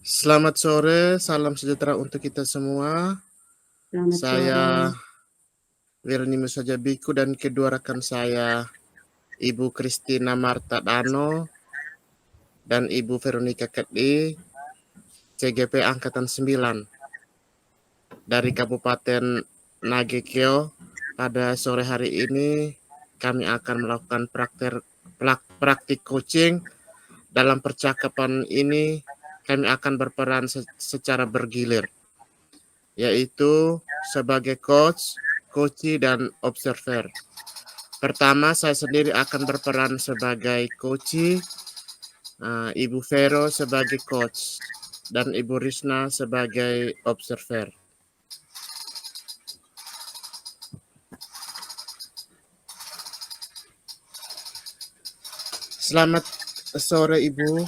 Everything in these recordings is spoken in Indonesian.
Selamat sore, salam sejahtera untuk kita semua. Selamat Saya sore. Wirni Musajabiku dan kedua rekan saya, Ibu Kristina Marta Dano dan Ibu Veronica Ketli, CGP Angkatan 9 dari Kabupaten Nagekeo. Pada sore hari ini kami akan melakukan praktik coaching. Dalam percakapan ini kami akan berperan secara bergilir, yaitu sebagai coach, coachee, dan observer. Pertama, saya sendiri akan berperan sebagai coachee, Ibu Vero sebagai coach, dan Ibu Risna sebagai observer. Selamat sore, Ibu.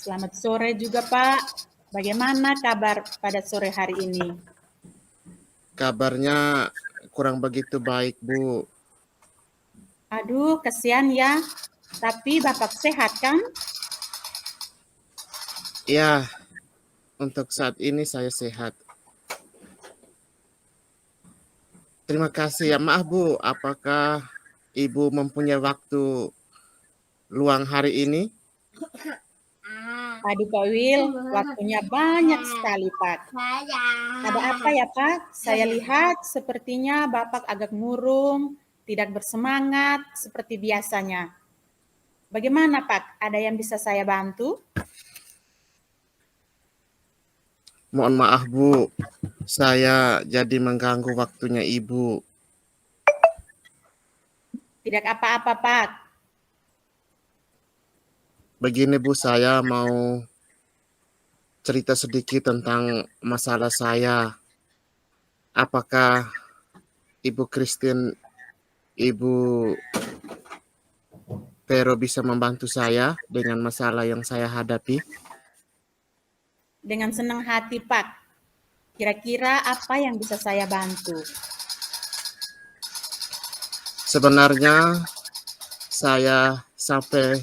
Selamat sore juga, Pak. Bagaimana kabar pada sore hari ini? Kabarnya kurang begitu baik, Bu. Aduh, kasihan ya. Tapi Bapak sehat kan? Ya, untuk saat ini saya sehat. Terima kasih ya. Maaf, Bu, apakah Ibu mempunyai waktu luang hari ini? Aduh, Pak Wil, waktunya banyak sekali, Pak. Ada apa ya, Pak? Saya lihat sepertinya Bapak agak murung, tidak bersemangat seperti biasanya. Bagaimana, Pak? Ada yang bisa saya bantu? Mohon maaf, Bu. Saya jadi mengganggu waktunya Ibu. Tidak apa-apa, Pak. Begini, Bu, saya mau cerita sedikit tentang masalah saya. Apakah Ibu Christine, Ibu Vero bisa membantu saya dengan masalah yang saya hadapi? Dengan senang hati, Pak. Kira-kira apa yang bisa saya bantu? Sebenarnya saya sampai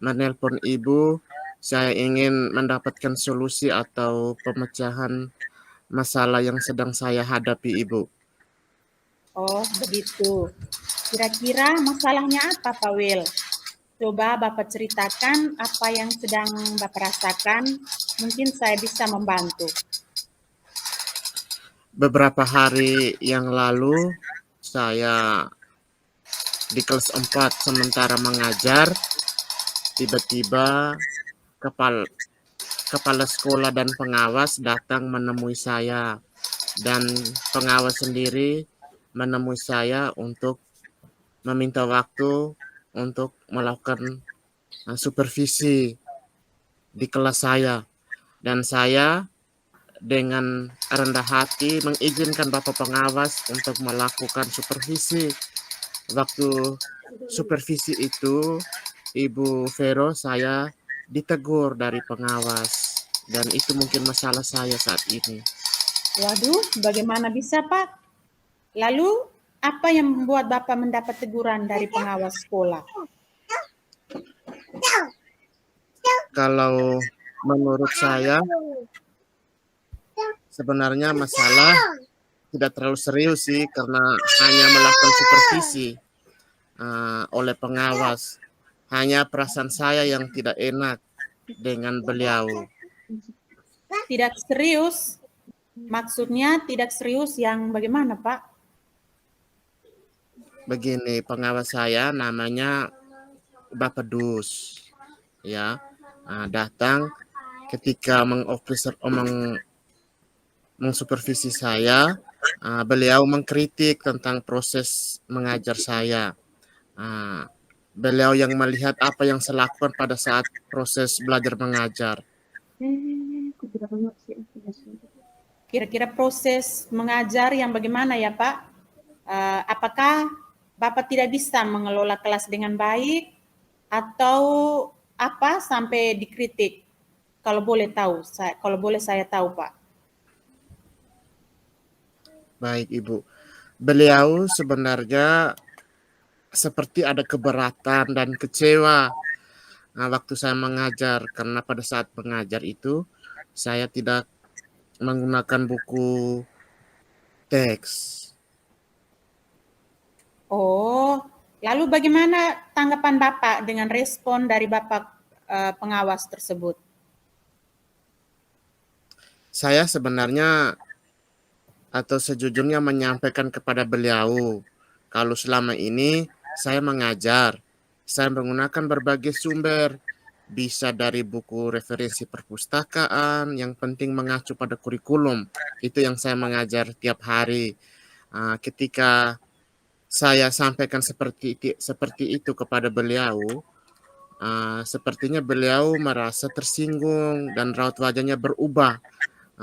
menelpon Ibu, saya ingin mendapatkan solusi atau pemecahan masalah yang sedang saya hadapi, Ibu. Oh, begitu. Kira-kira masalahnya apa, Pak Wil? Coba Bapak ceritakan apa yang sedang Bapak rasakan. Mungkin saya bisa membantu. Beberapa hari yang lalu, saya di kelas 4 sementara mengajar, tiba-tiba kepala sekolah dan pengawas datang menemui saya, dan pengawas sendiri menemui saya untuk meminta waktu untuk melakukan supervisi di kelas saya. Dan saya dengan rendah hati mengizinkan Bapak pengawas untuk melakukan supervisi. Waktu supervisi itu, Ibu Vero, saya ditegur dari pengawas, dan itu mungkin masalah saya saat ini. Waduh, bagaimana bisa, Pak? Lalu, apa yang membuat Bapak mendapat teguran dari pengawas sekolah? Kalau menurut saya, sebenarnya masalah tidak terlalu serius sih, karena hanya melakukan supervisi oleh pengawas. Hanya perasaan saya yang tidak enak dengan beliau. Tidak serius? Maksudnya tidak serius yang bagaimana, Pak? Begini, pengawas saya namanya Bapak Dus, ya, datang ketika mengsupervisi saya. Beliau mengkritik tentang proses mengajar saya. Beliau yang melihat apa yang saya lakukan pada saat proses belajar mengajar. Kira-kira proses mengajar yang bagaimana ya, Pak? Apakah Bapak tidak bisa mengelola kelas dengan baik atau apa sampai dikritik? Kalau boleh tahu, kalau boleh saya tahu, Pak. Baik, Ibu. Beliau sebenarnya seperti ada keberatan dan kecewa waktu saya mengajar, karena pada saat mengajar itu saya tidak menggunakan buku teks. Oh, lalu bagaimana tanggapan Bapak dengan respon dari Bapak pengawas tersebut? Saya sebenarnya atau sejujurnya menyampaikan kepada beliau kalau selama ini saya mengajar, saya menggunakan berbagai sumber, bisa dari buku referensi perpustakaan, yang penting mengacu pada kurikulum. Itu yang saya mengajar tiap hari. Ketika saya sampaikan seperti itu kepada beliau, sepertinya beliau merasa tersinggung dan raut wajahnya berubah,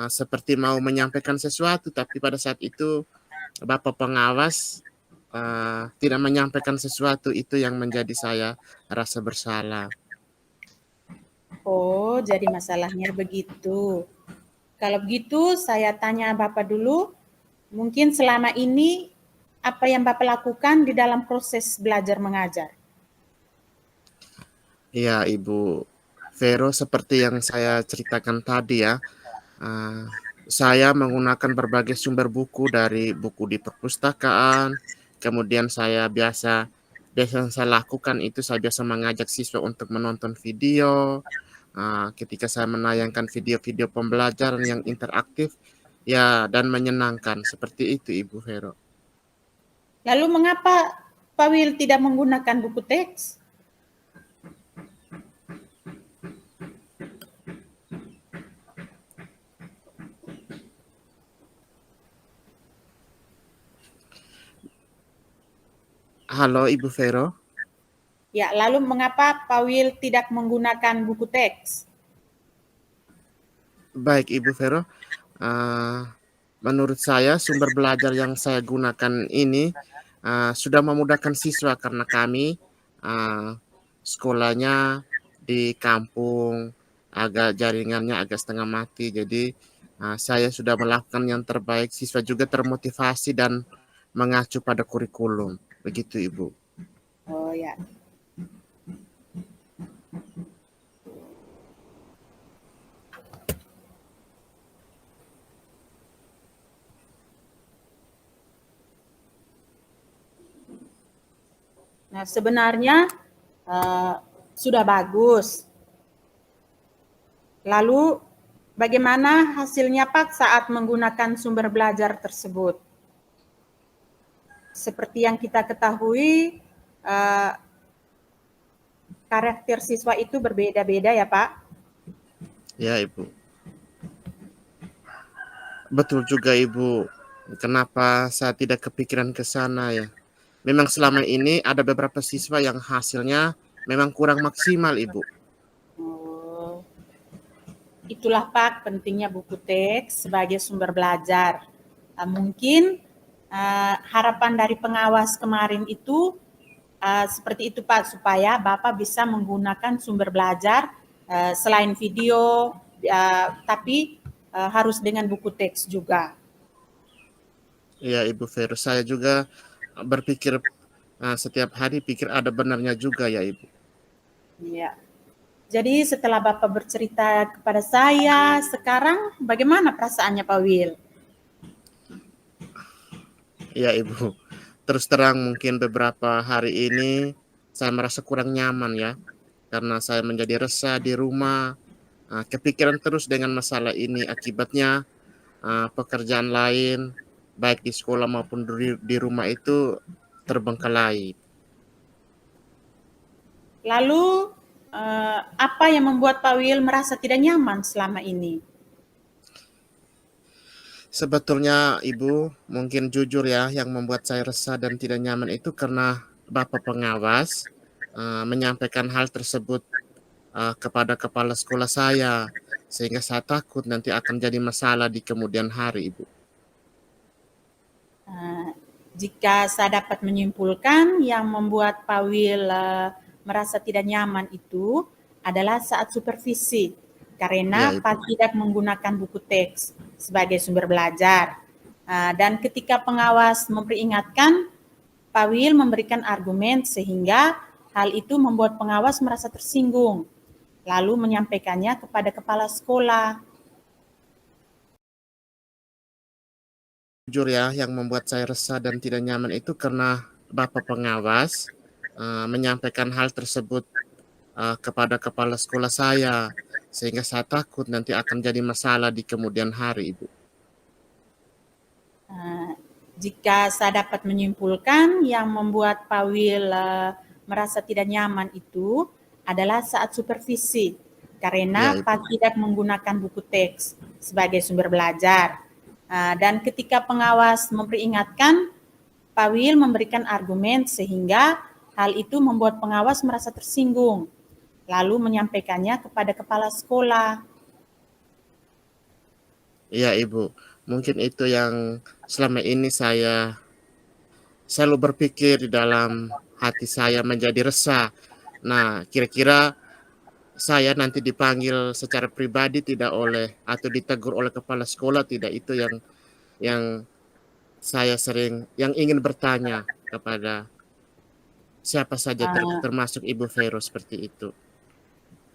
seperti mau menyampaikan sesuatu, tapi pada saat itu Bapak pengawas tidak menyampaikan sesuatu. Itu yang menjadi saya rasa bersalah. Oh, jadi masalahnya begitu. Kalau begitu, saya tanya Bapak dulu, mungkin selama ini apa yang Bapak lakukan di dalam proses belajar mengajar? Ya, Ibu Vero, seperti yang saya ceritakan tadi ya, saya menggunakan berbagai sumber buku, dari buku di perpustakaan, kemudian biasa yang saya lakukan itu saya biasa mengajak siswa untuk menonton video. Ketika saya menayangkan video-video pembelajaran yang interaktif, ya, dan menyenangkan, seperti itu Ibu Vero. Lalu mengapa Pak Wil tidak menggunakan buku teks? Halo Ibu Vero. Ya, lalu mengapa Pak Wil tidak menggunakan buku teks? Baik Ibu Vero, menurut saya sumber belajar yang saya gunakan ini sudah memudahkan siswa, karena kami sekolahnya di kampung, agak jaringannya agak setengah mati. Jadi saya sudah melakukan yang terbaik. Siswa juga termotivasi dan mengacu pada kurikulum. Begitu Ibu. Oh ya. Nah, sebenarnya sudah bagus. Lalu bagaimana hasilnya Pak saat menggunakan sumber belajar tersebut? Seperti yang kita ketahui, karakter siswa itu berbeda-beda ya Pak? Ya Ibu. Betul juga Ibu. Kenapa saya tidak kepikiran ke sana ya? Memang selama ini ada beberapa siswa yang hasilnya memang kurang maksimal Ibu. Oh, itulah Pak pentingnya buku teks sebagai sumber belajar. Mungkin harapan dari pengawas kemarin itu seperti itu Pak, supaya Bapak bisa menggunakan sumber belajar selain video, tapi harus dengan buku teks juga. Ya Ibu Vero, saya juga berpikir setiap hari pikir ada benarnya juga ya Ibu. Iya. Jadi setelah Bapak bercerita kepada saya, sekarang bagaimana perasaannya Pak Wil? Ya Ibu, terus terang mungkin beberapa hari ini saya merasa kurang nyaman ya, karena saya menjadi resah di rumah, kepikiran terus dengan masalah ini. Akibatnya pekerjaan lain, baik di sekolah maupun di rumah itu terbengkalai. Lalu apa yang membuat Pak Wil merasa tidak nyaman selama ini? Sebetulnya Ibu, mungkin jujur ya, yang membuat saya resah dan tidak nyaman itu karena Bapak pengawas menyampaikan hal tersebut kepada kepala sekolah saya, sehingga saya takut nanti akan jadi masalah di kemudian hari Ibu. Jika saya dapat menyimpulkan, yang membuat Pak Wil merasa tidak nyaman itu adalah saat supervisi, karena Ya Ibu. Pak tidak menggunakan buku teks sebagai sumber belajar. Dan ketika pengawas memperingatkan, Pak Wil memberikan argumen sehingga hal itu membuat pengawas merasa tersinggung, lalu menyampaikannya kepada kepala sekolah. Jujur ya, yang membuat saya resah dan tidak nyaman itu karena Bapak pengawas menyampaikan hal tersebut kepada kepala sekolah saya, sehingga saya takut nanti akan jadi masalah di kemudian hari, Ibu. Jika saya dapat menyimpulkan, yang membuat Pak Wil merasa tidak nyaman itu adalah saat supervisi, Ya, karena Ibu. Pak tidak menggunakan buku teks sebagai sumber belajar. Dan ketika pengawas memperingatkan, Pak Wil memberikan argumen sehingga hal itu membuat pengawas merasa tersinggung, lalu menyampaikannya kepada kepala sekolah. Iya, Ibu. Mungkin itu yang selama ini saya selalu berpikir di dalam hati saya menjadi resah. Nah, kira-kira saya nanti dipanggil secara pribadi tidak oleh atau ditegur oleh kepala sekolah tidak, itu yang saya sering yang ingin bertanya kepada siapa saja termasuk Ibu Vero seperti itu.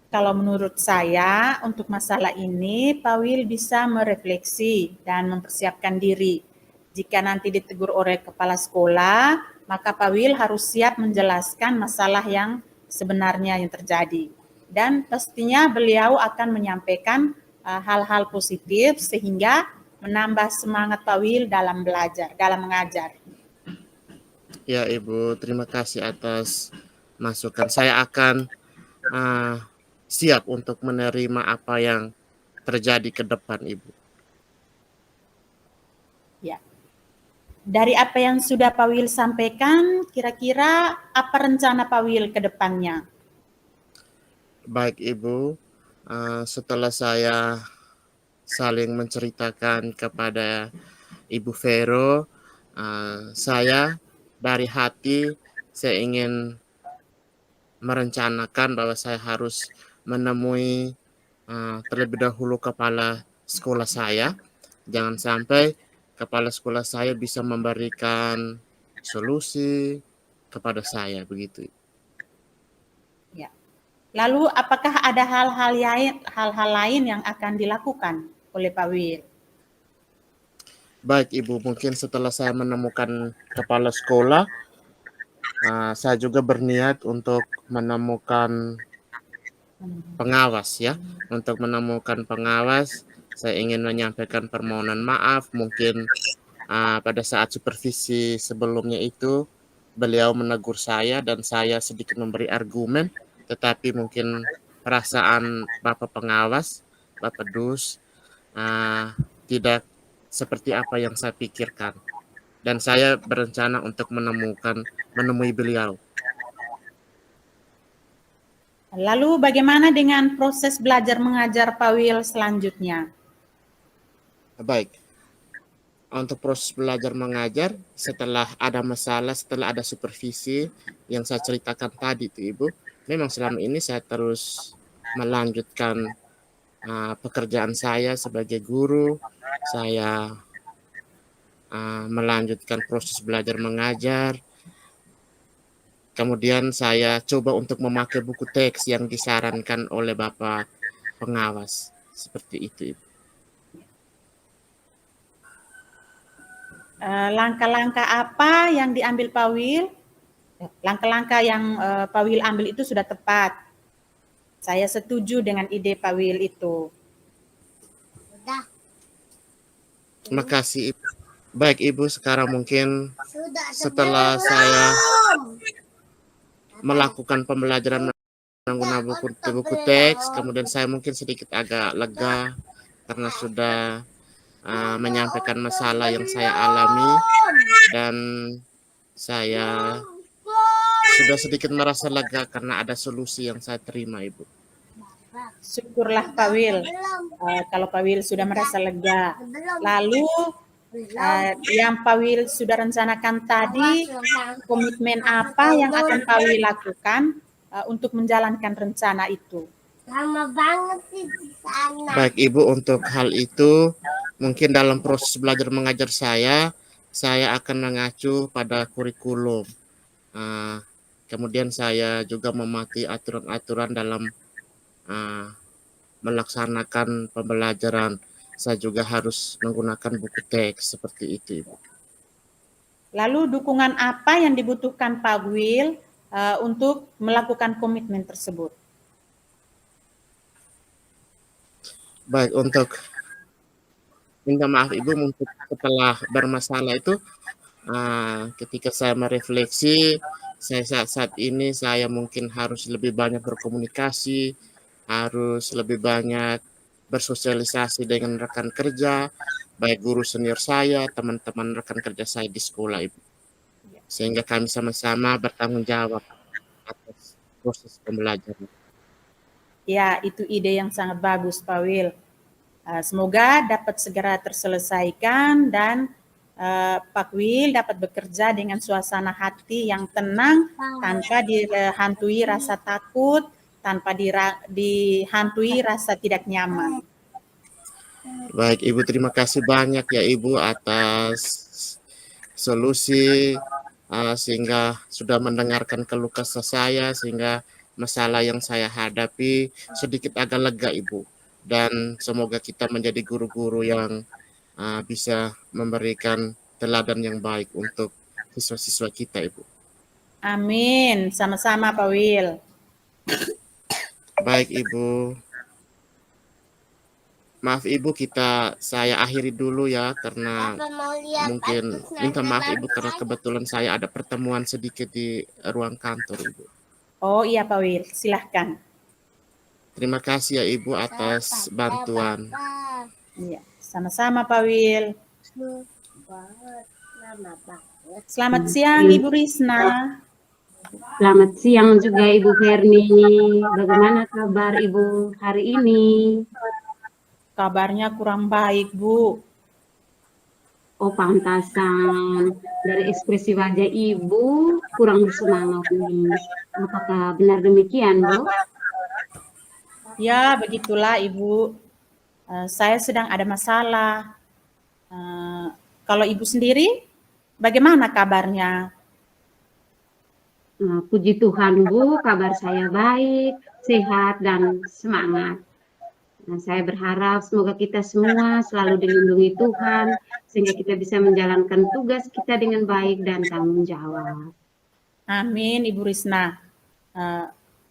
Kalau menurut saya, untuk masalah ini, Pak Wil bisa merefleksi dan mempersiapkan diri. Jika nanti ditegur oleh kepala sekolah, maka Pak Wil harus siap menjelaskan masalah yang sebenarnya yang terjadi. Dan pastinya beliau akan menyampaikan hal-hal positif sehingga menambah semangat Pak Wil dalam belajar, dalam mengajar. Ya, Ibu, terima kasih atas masukan. Saya akan siap untuk menerima apa yang terjadi ke depan, Ibu. Ya. Dari apa yang sudah Pak Wil sampaikan, kira-kira apa rencana Pak Wil ke depannya? Baik, Ibu, setelah saya saling menceritakan kepada Ibu Vero, saya dari hati saya ingin merencanakan bahwa saya harus menemui terlebih dahulu kepala sekolah saya. Jangan sampai kepala sekolah saya bisa memberikan solusi kepada saya, begitu. Ya. Lalu apakah ada hal-hal lain yang akan dilakukan oleh Pak Wil? Baik, Ibu, mungkin setelah saya menemukan kepala sekolah, saya juga berniat untuk menemukan pengawas ya. Untuk menemukan pengawas, saya ingin menyampaikan permohonan maaf. Mungkin pada saat supervisi sebelumnya itu, beliau menegur saya dan saya sedikit memberi argumen, tetapi mungkin perasaan Bapak pengawas, Bapak Dus, tidak seperti apa yang saya pikirkan. Dan saya berencana untuk menemui beliau. Lalu bagaimana dengan proses belajar mengajar Pak Wil selanjutnya? Baik, untuk proses belajar mengajar, setelah ada masalah, setelah ada supervisi yang saya ceritakan tadi itu, Ibu, memang selama ini saya terus melanjutkan pekerjaan saya sebagai guru. Saya melanjutkan proses belajar mengajar. Kemudian saya coba untuk memakai buku teks yang disarankan oleh Bapak pengawas. Seperti itu, Ibu. Langkah-langkah apa yang diambil Pak Wil? Langkah-langkah yang Pak Wil ambil itu sudah tepat. Saya setuju dengan ide Pak Wil itu. Terima kasih, Ibu. Baik, Ibu, sekarang mungkin setelah saya melakukan pembelajaran menggunakan buku teks, kemudian saya mungkin sedikit agak lega karena sudah menyampaikan masalah yang saya alami, dan saya sudah sedikit merasa lega karena ada solusi yang saya terima, Ibu. Syukurlah Pak Wil, kalau Pak Wil sudah merasa lega. Lalu yang Pak Wil sudah rencanakan tadi, komitmen apa yang akan Pak Wil lakukan untuk menjalankan rencana itu? Lama banget sih di sana. Baik, Ibu, untuk hal itu mungkin dalam proses belajar mengajar saya akan mengacu pada kurikulum. kemudian saya juga mematuhi aturan-aturan dalam melaksanakan pembelajaran. Saya juga harus menggunakan buku teks seperti itu, Ibu. Lalu dukungan apa yang dibutuhkan Pak Will untuk melakukan komitmen tersebut? Baik, untuk minta maaf Ibu, untuk setelah bermasalah itu, ketika saya merefleksi, saat ini saya mungkin harus lebih banyak berkomunikasi, harus lebih banyak bersosialisasi dengan rekan kerja, baik guru senior saya, teman-teman rekan kerja saya di sekolah, Ibu. Sehingga kami sama-sama bertanggung jawab atas proses pembelajaran. Ya, itu ide yang sangat bagus, Pak Will. Semoga dapat segera terselesaikan dan Pak Will dapat bekerja dengan suasana hati yang tenang, tanpa dihantui rasa takut, tanpa dihantui rasa tidak nyaman. Baik, Ibu, terima kasih banyak ya Ibu atas solusi, sehingga sudah mendengarkan keluh kesah saya, sehingga masalah yang saya hadapi sedikit agak lega, Ibu. Dan semoga kita menjadi guru-guru yang bisa memberikan teladan yang baik untuk siswa-siswa kita, Ibu. Amin, sama-sama Pak Will. Baik, Ibu. Maaf Ibu, saya akhiri dulu ya, karena Papa mau lihat mungkin aku minta maaf snack Ibu karena kebetulan saya ada pertemuan sedikit di ruang kantor, Ibu. Oh iya Pak Will, silahkan. Terima kasih ya Ibu atas bantuan. Iya, sama-sama Pak Will. Selamat siang Ibu Risna. Selamat siang juga Ibu Ferni. Bagaimana kabar Ibu hari ini? Kabarnya kurang baik, Bu. Oh, pantasan. Dari ekspresi wajah Ibu kurang bersemangat nih. Apakah benar demikian, Bu? Ya, begitulah Ibu. Saya sedang ada masalah. Kalau Ibu sendiri, bagaimana kabarnya? Puji Tuhan, Bu, kabar saya baik, sehat, dan semangat. Saya berharap semoga kita semua selalu dilindungi Tuhan, sehingga kita bisa menjalankan tugas kita dengan baik dan tanggung jawab. Amin, Ibu Risna.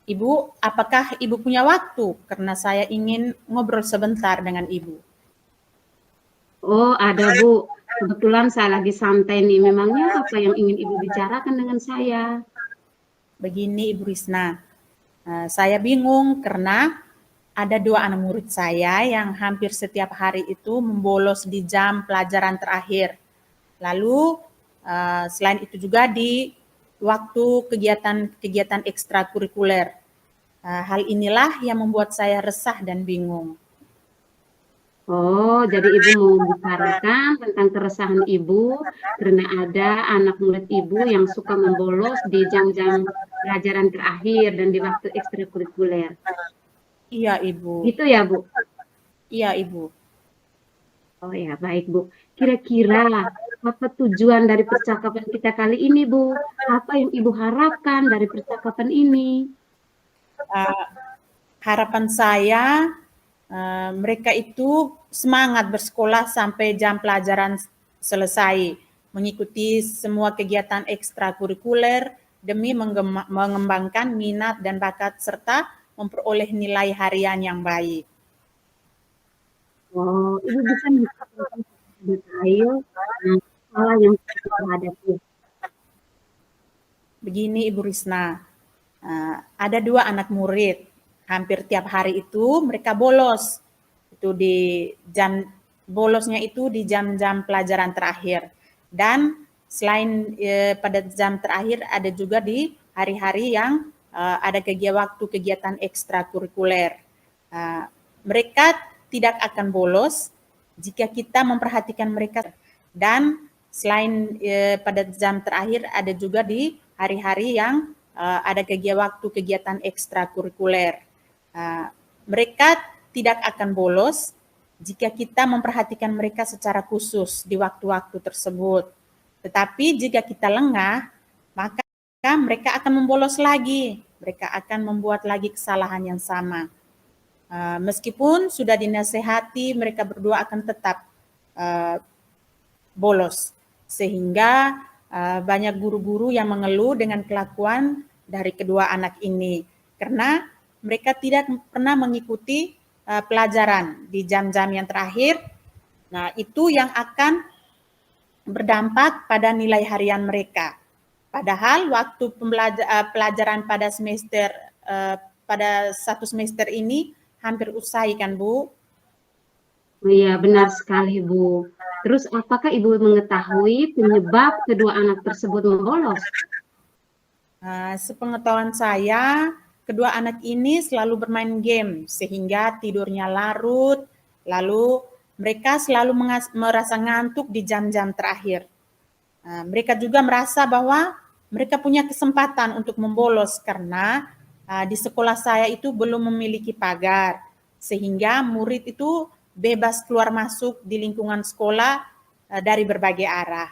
Ibu, apakah Ibu punya waktu? Karena saya ingin ngobrol sebentar dengan Ibu. Oh, ada Bu. Kebetulan saya lagi santai nih. Memangnya apa yang ingin Ibu bicarakan dengan saya? Begini Ibu Risna, saya bingung karena ada 2 anak murid saya yang hampir setiap hari itu membolos di jam pelajaran terakhir. Lalu selain itu juga di waktu kegiatan ekstrakurikuler. Hal inilah yang membuat saya resah dan bingung. Oh, jadi Ibu mau bicarakan tentang keresahan Ibu karena ada anak murid Ibu yang suka membolos di jam-jam pelajaran terakhir dan di waktu ekstrakurikuler. Iya Ibu. Gitu ya, Bu? Iya Ibu. Oh ya, baik Bu. Kira-kira apa tujuan dari percakapan kita kali ini, Bu? Apa yang Ibu harapkan dari percakapan ini? Harapan saya mereka itu semangat bersekolah sampai jam pelajaran selesai, mengikuti semua kegiatan ekstrakurikuler demi mengembangkan minat dan bakat serta memperoleh nilai harian yang baik. Oh, Ibu bisa menjelaskan detail masalah yang kita hadapi. Begini Ibu Risna, ada 2 anak murid, hampir tiap hari itu mereka bolos. Itu di bolosnya itu di jam-jam pelajaran terakhir. Dan selain pada jam terakhir ada juga di hari-hari yang ada waktu kegiatan ekstrakurikuler. Mereka tidak akan bolos jika kita memperhatikan mereka, dan selain pada jam terakhir ada juga di hari-hari yang ada waktu kegiatan ekstrakurikuler. Mereka tidak akan bolos jika kita memperhatikan mereka secara khusus di waktu-waktu tersebut. Tetapi jika kita lengah, maka mereka akan membolos lagi. Mereka akan membuat lagi kesalahan yang sama. Meskipun sudah dinasehati, mereka berdua akan tetap bolos. Sehingga banyak guru-guru yang mengeluh dengan kelakuan dari kedua anak ini. Karena mereka tidak pernah mengikuti pelajaran di jam-jam yang terakhir. Nah, itu yang akan berdampak pada nilai harian mereka. Padahal waktu pelajaran pada satu semester ini hampir usai kan, Bu? Iya, benar sekali, Bu. Terus apakah Ibu mengetahui penyebab kedua anak tersebut membolos? Sepengetahuan saya, kedua anak ini selalu bermain game sehingga tidurnya larut, lalu mereka selalu merasa ngantuk di jam-jam terakhir. Mereka juga merasa bahwa mereka punya kesempatan untuk membolos karena di sekolah saya itu belum memiliki pagar, sehingga murid itu bebas keluar masuk di lingkungan sekolah dari berbagai arah.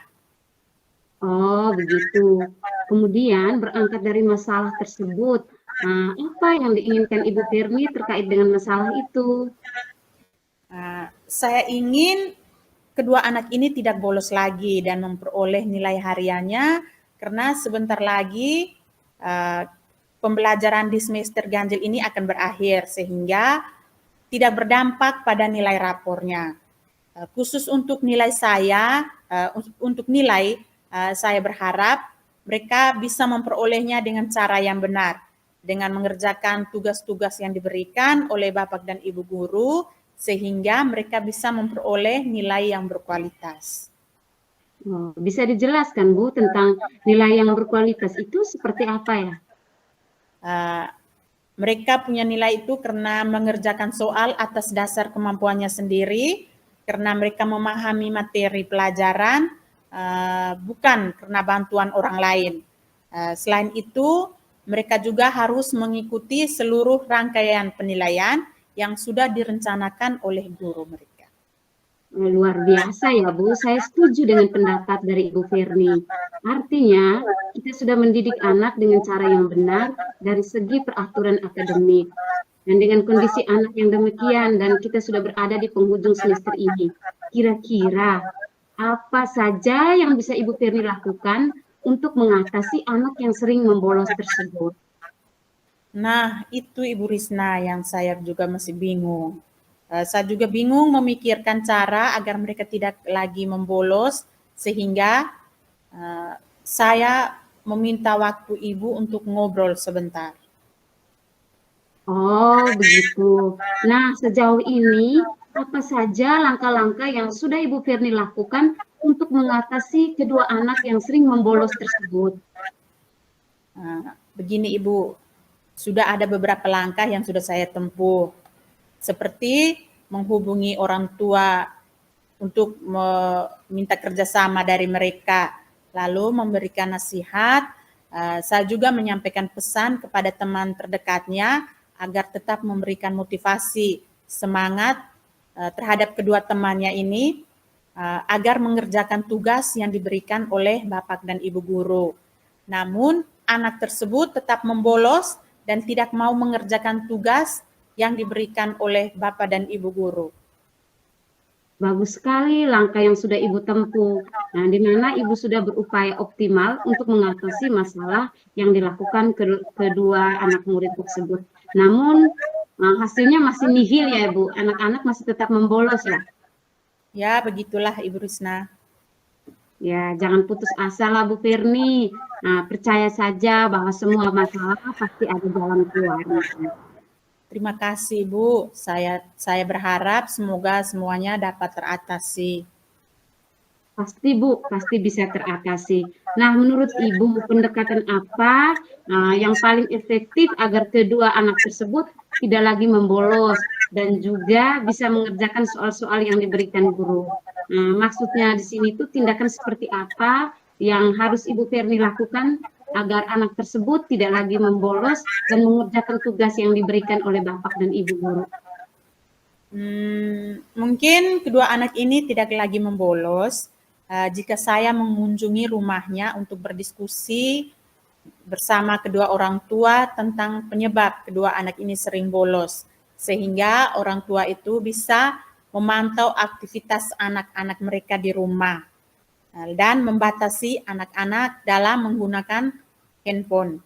Oh, begitu. Kemudian berangkat dari masalah tersebut, apa yang diinginkan Ibu Firni terkait dengan masalah itu? Saya ingin kedua anak ini tidak bolos lagi dan memperoleh nilai hariannya karena sebentar lagi pembelajaran di semester ganjil ini akan berakhir sehingga tidak berdampak pada nilai rapornya. Khusus untuk nilai saya, saya berharap mereka bisa memperolehnya dengan cara yang benar, dengan mengerjakan tugas-tugas yang diberikan oleh Bapak dan Ibu guru, sehingga mereka bisa memperoleh nilai yang berkualitas. Oh, bisa dijelaskan, Bu, tentang nilai yang berkualitas itu seperti apa ya? Mereka punya nilai itu karena mengerjakan soal atas dasar kemampuannya sendiri, karena mereka memahami materi pelajaran, bukan karena bantuan orang lain. Selain itu, mereka juga harus mengikuti seluruh rangkaian penilaian yang sudah direncanakan oleh guru mereka. Luar biasa ya, Bu. Saya setuju dengan pendapat dari Ibu Firni. Artinya, kita sudah mendidik anak dengan cara yang benar dari segi peraturan akademik. Dan dengan kondisi anak yang demikian, dan kita sudah berada di penghujung semester ini, kira-kira apa saja yang bisa Ibu Firni lakukan untuk mengatasi anak yang sering membolos tersebut? Nah, itu Ibu Risna yang saya juga masih bingung. Saya juga bingung memikirkan cara agar mereka tidak lagi membolos, sehingga saya meminta waktu Ibu untuk ngobrol sebentar. Oh, begitu. Nah, sejauh ini, apa saja langkah-langkah yang sudah Ibu Firni lakukan untuk mengatasi kedua anak yang sering membolos tersebut? Begini Ibu, sudah ada beberapa langkah yang sudah saya tempuh. Seperti menghubungi orang tua untuk meminta kerjasama dari mereka, lalu memberikan nasihat. Saya juga menyampaikan pesan kepada teman terdekatnya agar tetap memberikan motivasi, semangat terhadap kedua temannya ini agar mengerjakan tugas yang diberikan oleh Bapak dan Ibu guru. Namun anak tersebut tetap membolos dan tidak mau mengerjakan tugas yang diberikan oleh Bapak dan Ibu guru. Bagus sekali langkah yang sudah Ibu tempuh. Nah, di mana Ibu sudah berupaya optimal untuk mengatasi masalah yang dilakukan kedua anak murid tersebut. Namun, hasilnya masih nihil ya, Bu. Anak-anak masih tetap membolos ya. Ya, begitulah Ibu Risna. Ya, jangan putus asa lah Bu Firni. Nah, percaya saja bahwa semua masalah pasti ada jalan keluarnya. Terima kasih Bu. Saya berharap semoga semuanya dapat teratasi. Pasti Bu, pasti bisa teratasi. Nah, menurut Ibu, pendekatan apa yang paling efektif agar kedua anak tersebut tidak lagi membolos dan juga bisa mengerjakan soal-soal yang diberikan guru? Maksudnya di sini tuh tindakan seperti apa yang harus Ibu Firni lakukan agar anak tersebut tidak lagi membolos dan mengerjakan tugas yang diberikan oleh Bapak dan Ibu guru? Mungkin kedua anak ini tidak lagi membolos jika saya mengunjungi rumahnya untuk berdiskusi bersama kedua orang tua tentang penyebab kedua anak ini sering bolos, sehingga orang tua itu bisa memantau aktivitas anak-anak mereka di rumah dan membatasi anak-anak dalam menggunakan handphone.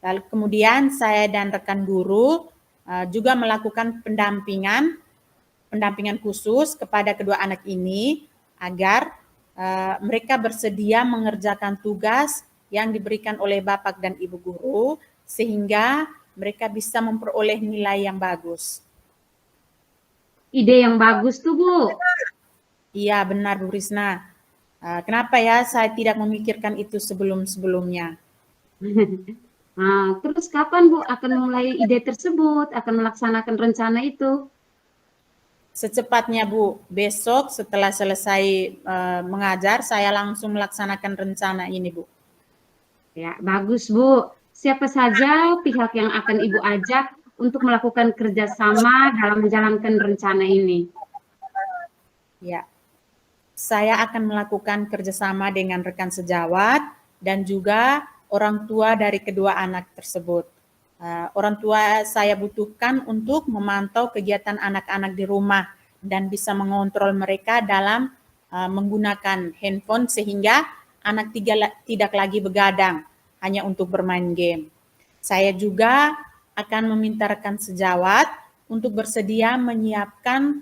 Lalu kemudian saya dan rekan guru juga melakukan pendampingan khusus kepada kedua anak ini agar mereka bersedia mengerjakan tugas yang diberikan oleh Bapak dan Ibu guru sehingga mereka bisa memperoleh nilai yang bagus. Ide yang bagus tuh, Bu. Iya, benar Bu Risna. Kenapa ya saya tidak memikirkan itu sebelum-sebelumnya? Nah, terus kapan Bu akan memulai ide tersebut, akan melaksanakan rencana itu? Secepatnya Bu, besok setelah selesai mengajar, saya langsung melaksanakan rencana ini Bu. Ya, bagus Bu. Siapa saja pihak yang akan Ibu ajak untuk melakukan kerjasama dalam menjalankan rencana ini? Ya, saya akan melakukan kerjasama dengan rekan sejawat dan juga orang tua dari kedua anak tersebut. Orang tua saya butuhkan untuk memantau kegiatan anak-anak di rumah dan bisa mengontrol mereka dalam menggunakan handphone sehingga anak tidak lagi begadang hanya untuk bermain game. Saya juga akan meminta rekan sejawat untuk bersedia menyiapkan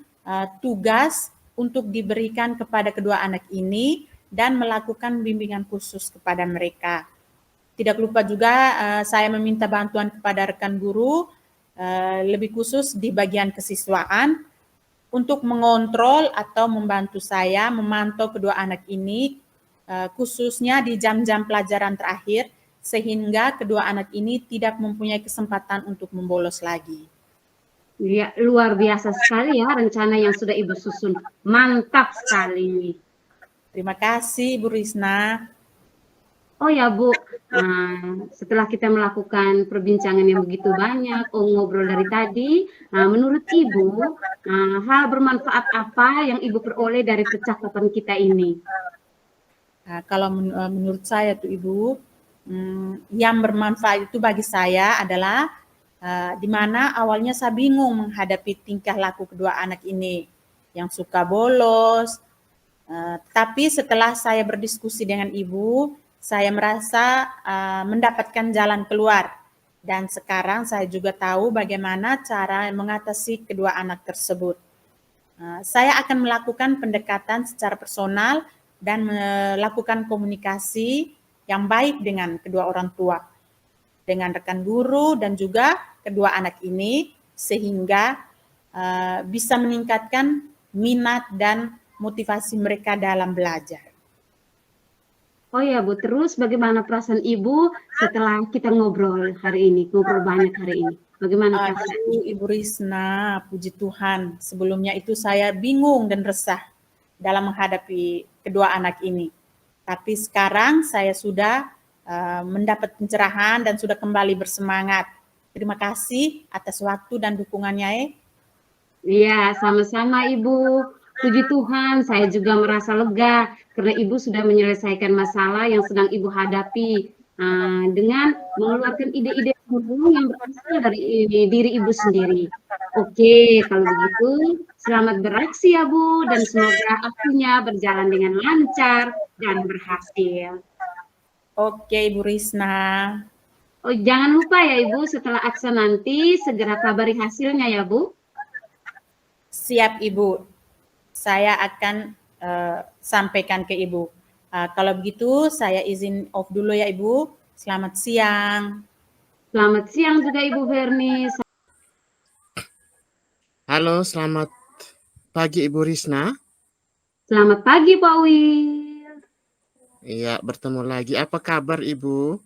tugas untuk diberikan kepada kedua anak ini dan melakukan bimbingan khusus kepada mereka. Tidak lupa juga saya meminta bantuan kepada rekan guru lebih khusus di bagian kesiswaan untuk mengontrol atau membantu saya memantau kedua anak ini khususnya di jam-jam pelajaran terakhir sehingga kedua anak ini tidak mempunyai kesempatan untuk membolos lagi. Ya, luar biasa sekali ya rencana yang sudah Ibu susun. Mantap sekali. Terima kasih Bu Risna. Oh ya Bu, setelah kita melakukan perbincangan yang begitu banyak, ngobrol dari tadi, menurut Ibu, hal bermanfaat apa yang Ibu peroleh dari percakapan kita ini? Kalau menurut saya tuh Ibu, yang bermanfaat itu bagi saya adalah di mana awalnya saya bingung menghadapi tingkah laku kedua anak ini yang suka bolos. Tapi setelah saya berdiskusi dengan Ibu, saya merasa mendapatkan jalan keluar. Dan sekarang saya juga tahu bagaimana cara mengatasi kedua anak tersebut. Saya akan melakukan pendekatan secara personal dan melakukan komunikasi yang baik dengan kedua orang tua, dengan rekan guru dan juga kedua anak ini sehingga bisa meningkatkan minat dan motivasi mereka dalam belajar. Oh ya Bu, terus bagaimana perasaan Ibu setelah kita ngobrol hari ini, ngobrol banyak hari ini? Bagaimana perasaan? Ibu Risna, puji Tuhan, sebelumnya itu saya bingung dan resah dalam menghadapi kedua anak ini. Tapi sekarang saya sudah mendapat pencerahan dan sudah kembali bersemangat. Terima kasih atas waktu dan dukungannya. Iya, sama-sama Ibu. Puji Tuhan, saya juga merasa lega karena Ibu sudah menyelesaikan masalah yang sedang Ibu hadapi dengan mengeluarkan ide-ide yang berasal dari diri Ibu sendiri. Oke, kalau begitu selamat beraksi ya Bu, dan semoga aksinya berjalan dengan lancar dan berhasil. Oke, Ibu Risna. Oh, jangan lupa ya Ibu, setelah aksa nanti segera kabari hasilnya ya Bu. Siap Ibu, saya akan sampaikan ke Ibu. Kalau begitu saya izin off dulu ya Ibu. Selamat siang. Selamat siang juga Ibu Verni. Halo, selamat pagi Ibu Risna. Selamat pagi Pak Wil. Iya, bertemu lagi. Apa kabar Ibu?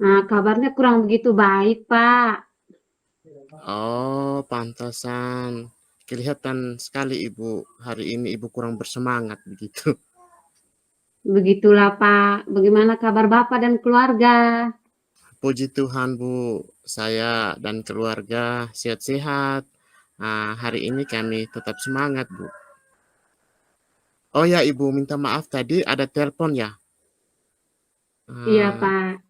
Kabarnya kurang begitu baik Pak. Oh, pantasan. Kelihatan sekali Ibu, hari ini Ibu kurang bersemangat begitu. Begitulah Pak. Bagaimana kabar Bapak dan keluarga? Puji Tuhan Bu, saya dan keluarga sehat-sehat. Hari ini kami tetap semangat Bu. Oh ya Ibu, minta maaf tadi ada telepon ya. Iya Pak.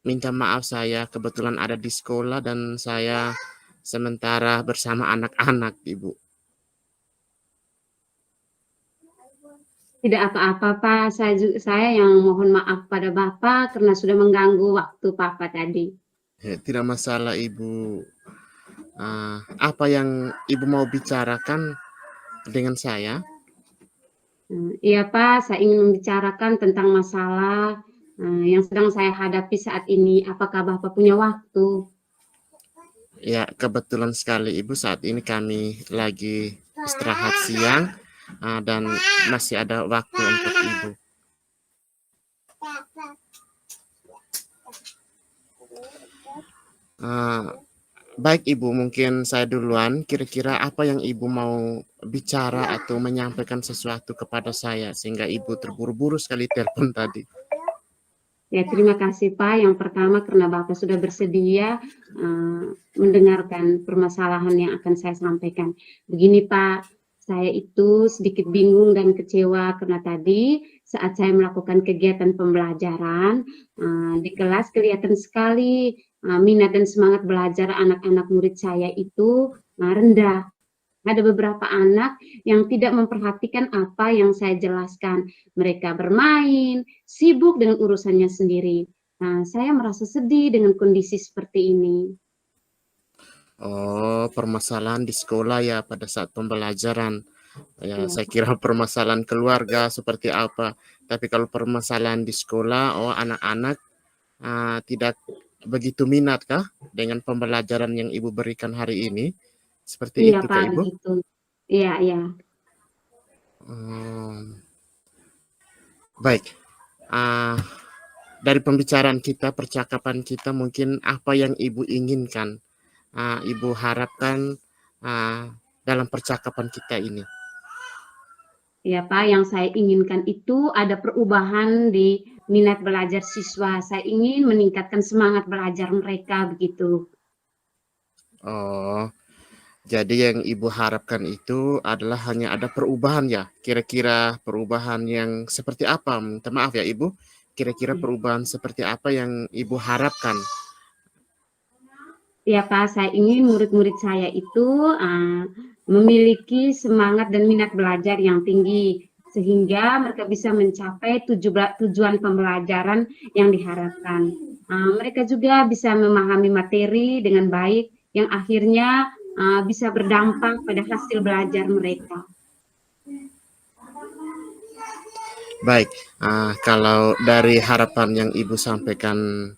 minta maaf saya kebetulan ada di sekolah dan saya sementara bersama anak-anak, Ibu. Tidak apa-apa, Pak. Saya yang mohon maaf pada Bapak karena sudah mengganggu waktu Papa tadi. Tidak masalah, Ibu. Apa yang Ibu mau bicarakan dengan saya? Iya, Pak. Saya ingin membicarakan tentang masalah yang sedang saya hadapi saat ini. Apakah Bapak punya waktu? Ya, kebetulan sekali Ibu, saat ini kami lagi istirahat siang dan masih ada waktu untuk Ibu. Baik Ibu, mungkin saya duluan. Kira-kira apa yang Ibu mau bicara atau menyampaikan sesuatu kepada saya sehingga Ibu terburu-buru sekali telepon tadi? Ya, terima kasih Pak. Yang pertama karena Bapak sudah bersedia mendengarkan permasalahan yang akan saya sampaikan. Begini Pak, saya itu sedikit bingung dan kecewa karena tadi saat saya melakukan kegiatan pembelajaran di kelas kelihatan sekali minat dan semangat belajar anak-anak murid saya itu rendah. Ada beberapa anak yang tidak memperhatikan apa yang saya jelaskan. Mereka bermain, sibuk dengan urusannya sendiri. Nah, saya merasa sedih dengan kondisi seperti ini. Oh, permasalahan di sekolah ya pada saat pembelajaran. Ya, Ya. saya kira permasalahan keluarga seperti apa. Tapi kalau permasalahan di sekolah, anak-anak tidak begitu minat kah dengan pembelajaran yang Ibu berikan hari ini? Seperti Iya itu Pak, Kak Ibu? begitu. Iya, iya. Baik. Dari pembicaraan kita, percakapan kita, mungkin apa yang Ibu inginkan, Ibu harapkan dalam percakapan kita ini? Ya Pak, yang saya inginkan itu ada perubahan di minat belajar siswa. Saya ingin meningkatkan semangat belajar mereka begitu. Oh, jadi yang Ibu harapkan itu adalah hanya ada perubahan ya? Kira-kira perubahan yang seperti apa? Minta maaf ya Ibu, kira-kira perubahan seperti apa yang Ibu harapkan? Ya Pak, saya ingin murid-murid saya itu memiliki semangat dan minat belajar yang tinggi sehingga mereka bisa mencapai tujuan pembelajaran yang diharapkan. Mereka juga bisa memahami materi dengan baik yang akhirnya bisa berdampak pada hasil belajar mereka. Baik, kalau dari harapan yang Ibu sampaikan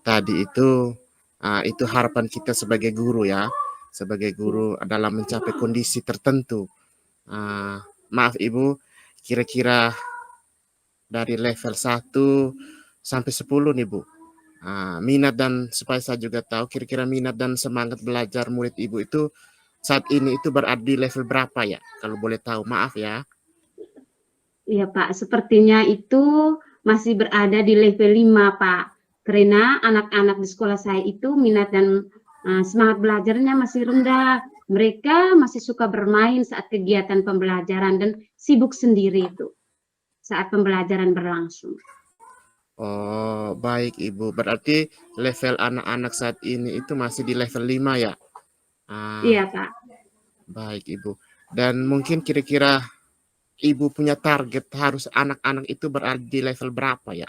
tadi itu harapan kita sebagai guru ya, sebagai guru dalam mencapai kondisi tertentu. Maaf Ibu, kira-kira dari level 1 sampai 10 nih Bu. Minat dan supaya saya juga tahu kira-kira minat dan semangat belajar murid Ibu itu saat ini itu berada di level berapa ya? Kalau boleh tahu, maaf ya. Iya Pak, sepertinya itu masih berada di level 5 Pak. Karena anak-anak di sekolah saya itu minat dan semangat belajarnya masih rendah. Mereka masih suka bermain saat kegiatan pembelajaran dan sibuk sendiri itu saat pembelajaran berlangsung. Oh, baik Ibu. Berarti level anak-anak saat ini itu masih di level 5 ya? Iya Pak. Baik Ibu. Dan mungkin kira-kira Ibu punya target harus anak-anak itu berada di level berapa ya?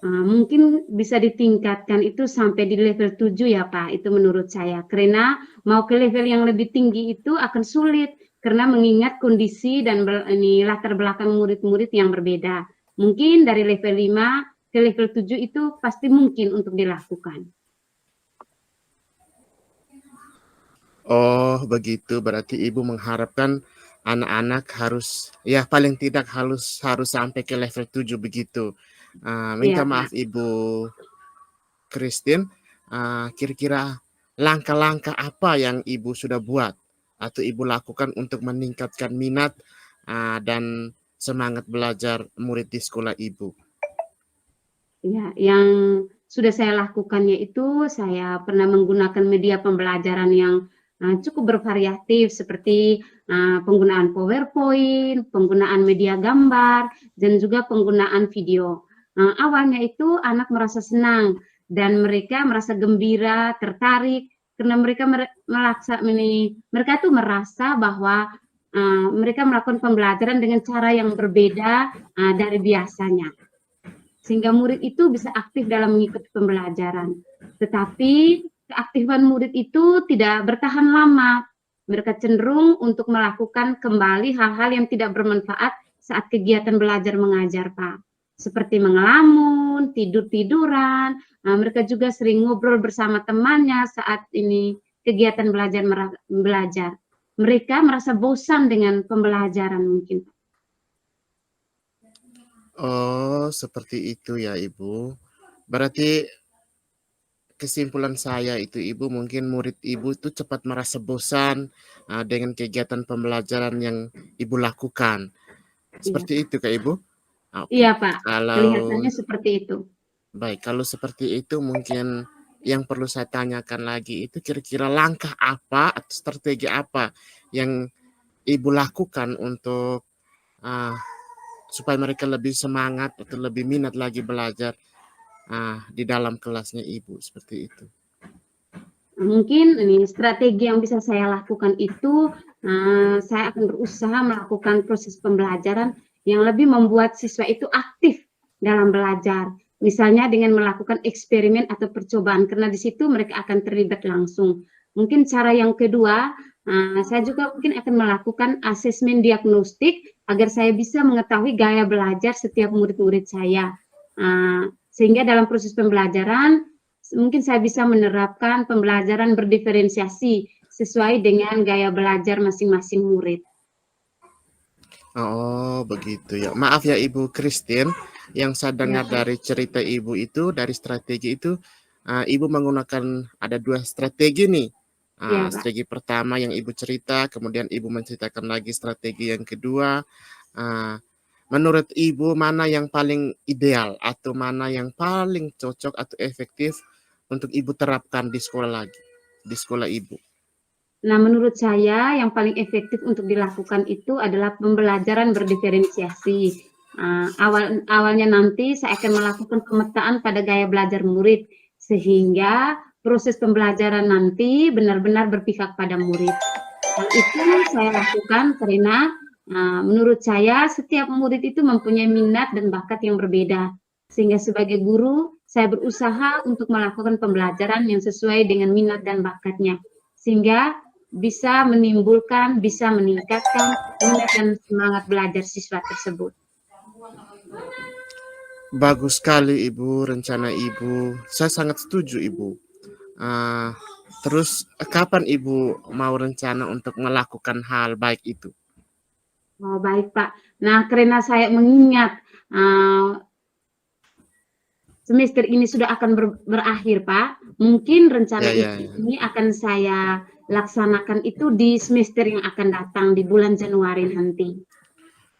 Mungkin bisa ditingkatkan itu sampai di level 7 ya Pak, itu menurut saya. Karena mau ke level yang lebih tinggi itu akan sulit karena mengingat kondisi dan latar belakang murid-murid yang berbeda. Mungkin dari level 5 ke level 7 itu pasti mungkin untuk dilakukan. Oh, begitu. Berarti Ibu mengharapkan anak-anak harus ya paling tidak harus sampai ke level 7 begitu. Minta Iya, maaf Pak. Ibu Christine, kira-kira langkah-langkah apa yang Ibu sudah buat atau Ibu lakukan untuk meningkatkan minat dan semangat belajar murid di sekolah Ibu? Ya, yang sudah saya lakukannya itu saya pernah menggunakan media pembelajaran yang cukup bervariatif seperti penggunaan PowerPoint, penggunaan media gambar, dan juga penggunaan video. Awalnya itu anak merasa senang dan mereka merasa gembira, tertarik karena mereka tuh merasa bahwa mereka melakukan pembelajaran dengan cara yang berbeda dari biasanya. Sehingga murid itu bisa aktif dalam mengikuti pembelajaran. Tetapi keaktifan murid itu tidak bertahan lama. Mereka cenderung untuk melakukan kembali hal-hal yang tidak bermanfaat saat kegiatan belajar mengajar, Pak. Seperti mengelamun, tidur-tiduran. Mereka juga sering ngobrol bersama temannya saat ini kegiatan belajar. Mereka merasa bosan dengan pembelajaran mungkin. Oh, seperti itu ya, Ibu. Berarti kesimpulan saya itu, Ibu, mungkin murid Ibu itu cepat merasa bosan dengan kegiatan pembelajaran yang Ibu lakukan. Seperti itu, Kak Ibu? Oke. Iya, Pak. Kalau Kelihatannya seperti itu. baik, kalau seperti itu mungkin yang perlu saya tanyakan lagi itu kira-kira langkah apa atau strategi apa yang Ibu lakukan untuk supaya mereka lebih semangat atau lebih minat lagi belajar di dalam kelasnya Ibu, seperti itu. Mungkin ini strategi yang bisa saya lakukan itu, saya akan berusaha melakukan proses pembelajaran yang lebih membuat siswa itu aktif dalam belajar. Misalnya dengan melakukan eksperimen atau percobaan, karena di situ mereka akan terlibat langsung. Mungkin cara yang kedua, saya juga mungkin akan melakukan asesmen diagnostik agar saya bisa mengetahui gaya belajar setiap murid-murid saya. Sehingga dalam proses pembelajaran, mungkin saya bisa menerapkan pembelajaran berdiferensiasi sesuai dengan gaya belajar masing-masing murid. Oh, begitu ya. Maaf ya Ibu Christine, yang saya dengar dari cerita Ibu itu, dari strategi itu, Ibu menggunakan ada 2 strategi nih. Strategi pertama yang Ibu cerita, kemudian Ibu menceritakan lagi strategi yang kedua. Menurut Ibu mana yang paling ideal atau mana yang paling cocok atau efektif untuk Ibu terapkan di sekolah Ibu? Nah, menurut saya yang paling efektif untuk dilakukan itu adalah pembelajaran berdiferensiasi. Awalnya nanti saya akan melakukan pemetaan pada gaya belajar murid, sehingga proses pembelajaran nanti benar-benar berpihak pada murid. Hal itu saya lakukan karena menurut saya setiap murid itu mempunyai minat dan bakat yang berbeda. Sehingga sebagai guru, saya berusaha untuk melakukan pembelajaran yang sesuai dengan minat dan bakatnya. Sehingga bisa meningkatkan minat dan semangat belajar siswa tersebut. Bagus sekali Ibu, rencana Ibu. Saya sangat setuju Ibu. Terus kapan Ibu mau rencana untuk melakukan hal baik itu? Oh, baik Pak. Nah, karena saya mengingat semester ini sudah akan berakhir Pak, mungkin rencana ini akan saya laksanakan itu di semester yang akan datang di bulan Januari nanti.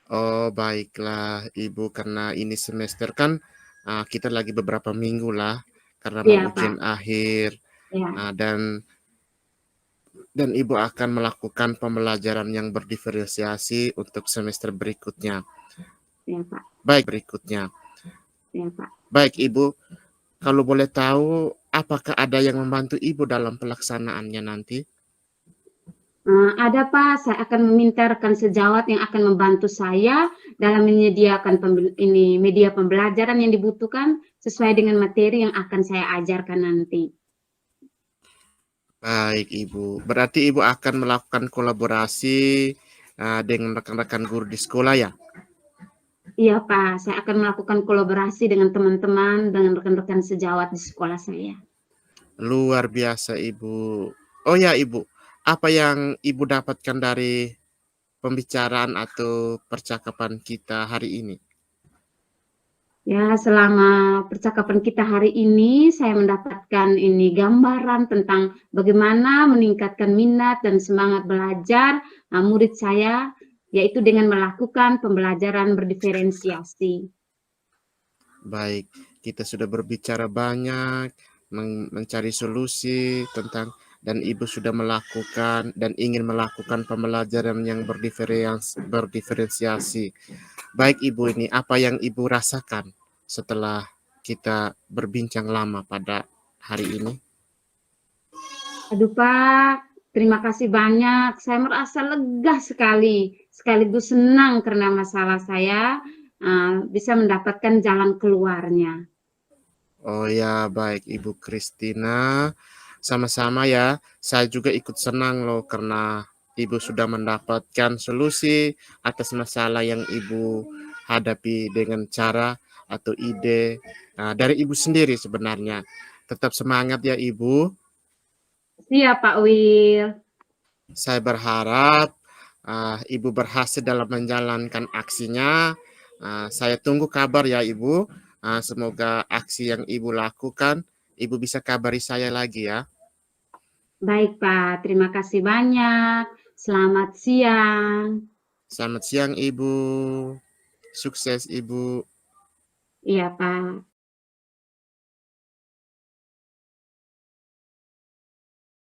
Oh, baiklah Ibu, karena ini semester kan kita lagi beberapa minggu lah karena mau ujian akhir. Dan Ibu akan melakukan pembelajaran yang berdiferensiasi untuk semester berikutnya. Ya, Pak. Baik, berikutnya. Ya, Pak. Baik Ibu, kalau boleh tahu apakah ada yang membantu Ibu dalam pelaksanaannya nanti? Ada Pak, saya akan meminta rekan sejawat yang akan membantu saya dalam menyediakan media pembelajaran yang dibutuhkan sesuai dengan materi yang akan saya ajarkan nanti. Baik Ibu, berarti Ibu akan melakukan kolaborasi dengan rekan-rekan guru di sekolah ya? Iya Pak, saya akan melakukan kolaborasi dengan teman-teman, dengan rekan-rekan sejawat di sekolah saya. Luar biasa Ibu. Oh ya Ibu, apa yang Ibu dapatkan dari pembicaraan atau percakapan kita hari ini? Ya, selama percakapan kita hari ini, saya mendapatkan gambaran tentang bagaimana meningkatkan minat dan semangat belajar murid saya, yaitu dengan melakukan pembelajaran berdiferensiasi. Baik, kita sudah berbicara banyak, mencari solusi tentang, dan Ibu sudah melakukan dan ingin melakukan pembelajaran yang berdiferensiasi. Baik Ibu, ini apa yang Ibu rasakan setelah kita berbincang lama pada hari ini? Aduh Pak, terima kasih banyak. Saya merasa lega sekali, sekaligus senang karena masalah saya bisa mendapatkan jalan keluarnya. Oh ya, baik Ibu Christina. Sama-sama ya, saya juga ikut senang loh karena Ibu sudah mendapatkan solusi atas masalah yang Ibu hadapi dengan cara atau ide dari Ibu sendiri sebenarnya. Tetap semangat ya Ibu. Siap Pak Will. Saya berharap Ibu berhasil dalam menjalankan aksinya. Saya tunggu kabar ya Ibu. Semoga aksi yang Ibu lakukan, Ibu bisa kabari saya lagi ya. Baik Pak, terima kasih banyak. Selamat siang. Selamat siang Ibu. Sukses Ibu. Iya Pak.